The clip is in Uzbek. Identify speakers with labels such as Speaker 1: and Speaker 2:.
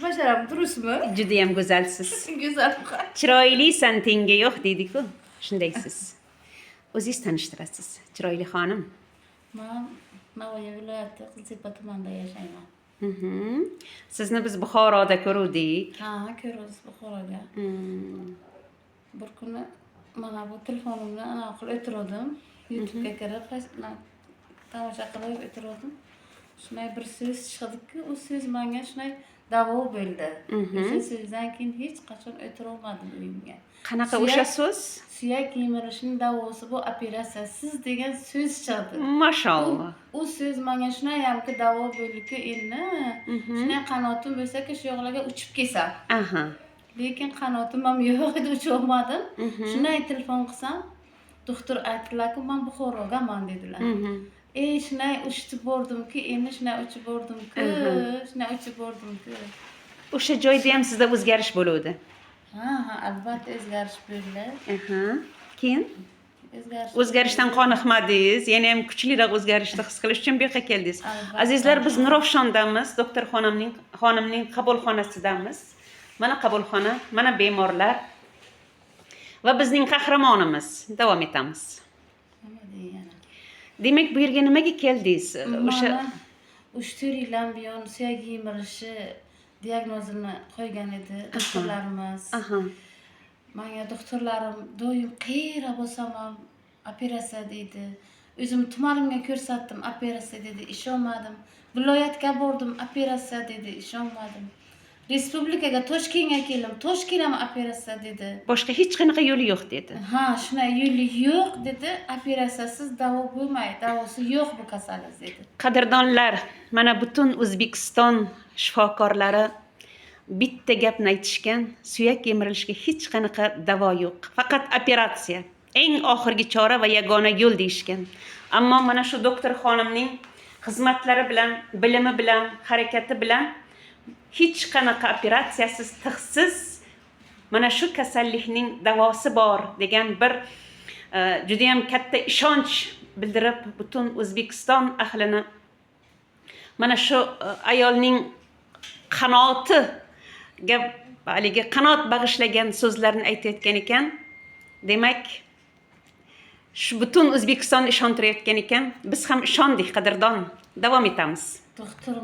Speaker 1: Başaram duruşmu?
Speaker 2: Judayam go'zalsiz.
Speaker 1: Güzel.
Speaker 2: Chiroylisan tengi yo'q deydi-ku. Shundaysiz. O'zingiz tanishtirasiz, chiroyli xonim.
Speaker 1: Men Navoiy viloyati Qiziltepa tumanida yashayman.
Speaker 2: Sizni biz Buxoroda ko'ruvdik.
Speaker 1: Ha, ko'rasiz Buxoroga. Bir kuni mana bu telefonimni anaqa qilib o'tirdim. YouTube'ga kirib, tomosha qilib o'tirdim. Shunday bir so'z chiqdiki, u so'z menga shunday davo bo'ldi. O'sha so'zdan keyin hech qachon o'tirolmadim uyimga.
Speaker 2: Qanaqa o'sha so'z?
Speaker 1: Suyak yemirishining davosi bu operatsiyasiz degan so'z chiqdi.
Speaker 2: Mashallah.
Speaker 1: U so'z menga shunayamki davo bo'ldiki, endi shunday qanotim bo'lsa-ki, shu yoqlarga uchib kelsam.
Speaker 2: Aha.
Speaker 1: Lekin qanotim ham yo'q edi, ucha olmadim. Shunday telefon qilsam, doktor aytdilar-ki, men Buxorogaman dedilar. Shunday uchib bordimki, endi shunday uchib bordimki.
Speaker 2: O'sha joyda ham sizda o'zgarish bo'luvdi.
Speaker 1: Ha, albatta o'zgarish bo'ldi.
Speaker 2: Keyin o'zgarishdan qoniqmadingiz, yana ham kuchliroq o'zgarishni his qilish uchun bu yoqqa keldingiz. Azizlar, biz Nurafshondamiz, doktor xonimning qabulxonasidamiz. Mana qabulxona, mana bemorlar va bizning qahramonimiz. Davom etamiz. Demak, bu yerga nimaga keldingiz?
Speaker 1: O'sha 3-4 yildan buyon suyak yemirishi diagnozini qo'ygan edi doktorlarimiz. Menga doktorlarim doim qayerga bo'lsam ham operatsiya deydi. O'zim tumanimga ko'rsatdim, operatsiya dedi, ishonmadim. Viloyatga bordim, operatsiya dedi, ishonmadim. Respublikaga Toshkentga keldim, Toshkent ham operatsiya dedi.
Speaker 2: Boshqa hech qanaqa yo'li yo'q dedi.
Speaker 1: Ha, shunday yo'li yo'q dedi. Operatsiyasiz davo bo'lmaydi, davosi yo'q bu kasallik dedi.
Speaker 2: Qadrdonlar, mana butun O'zbekiston shifokorlari bitta gapni aytishgan, suyak yemirilishiga hech qanaqa davo yo'q. Faqat operatsiya. Eng oxirgi chora va yagona yo'l deyishgan. Ammo mana shu doktor xonimning xizmatlari bilan, bilimi bilan, harakati bilan hech qanaqa operatsiyasiz, tig'siz mana shu kasallikning davosi bor degan bir juda ham katta ishonch bildirib, butun O'zbekiston ahlini mana shu ayolning qanotiga, haligi qanot bag'ishlagan so'zlarni aytayotgan ekan. Demak, shu butun O'zbekistonni ishontirayotgan ekan. Biz ham ishondik, qadrdon. Davom etamiz.
Speaker 1: Doktor